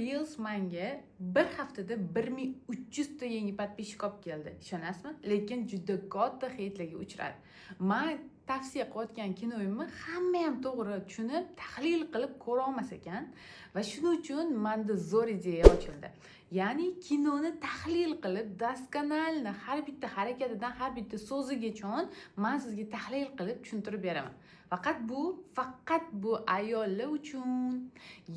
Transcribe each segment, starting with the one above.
Reels menga bir haftada 1300 ta yangi подписчик olib keldi. Ishonasizmi? Lekin juda katta heytlarga uchradi. Men tavsiya qilayotgan kinoimni hamma ham to'g'ri tushunib, tahlil qilib ko'ra olmas ekan va shuning uchun menda zo'r ideya ochildi. Ya'ni kinoni tahlil qilib, daskanalni har bitta harakatidan, har bitta so'zigacha men sizga tahlil qilib tushuntirib beraman. Faqat bu ayollar uchun.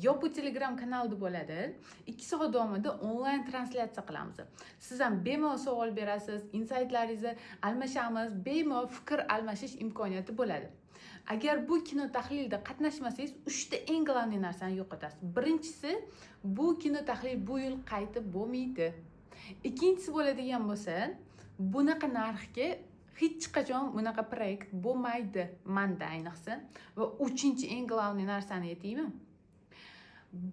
Yopiq Telegram kanalida bo'ladi. 2 soat davomida onlayn translyatsiya qilamiz. Siz ham bemalol savol berasiz, insightlaringizni almashamiz, bemalol fikr almashish imkoniyati bo'ladi. Agar bu kino tahlilida qatnashmasangiz, 3 ta eng asosiy narsani yo'qotasiz. Birinchisi, bu kino tahlil bu yil qaytib bo'lmaydi. Ikkinchisi bo'ladigan bo'lsa, bunaqa narxga hech qachon bunaqa proyekt bo'lmaydi menda ayniqsa. Va uchinchi eng asosiy narsani aytaymi?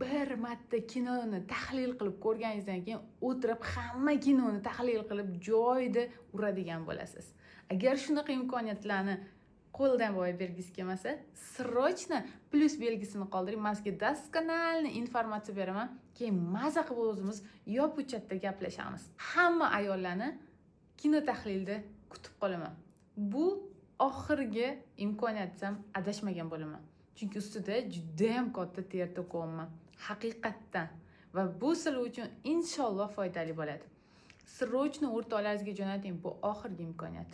Bir marta kinoni tahlil qilib ko'rganingizdan keyin o'tirib hamma kinoni tahlil qilib joyida uradigan bo'lasiz. Agar shunaqa imkoniyatlarni qo'ldan boy bergisi kelmasa, srochno plus belgisini qoldiring. Men sizga daskanalni informatsiya beraman. Keyin maza qilib o'zimiz yopiq chatda gaplashamiz. Hamma ayollarni kino tahlilda kutib qolaman. Bu oxirgi imkoniyat desam adashmagan bo'laman. Chunki ustida juda ham katta ter to'kyapman. Haqiqatdan. Va bu sizlar uchun inshaalloh foydali bo'ladi. Srochno o'rtoqlaringizga jo'nating, bu oxirgi imkoniyat.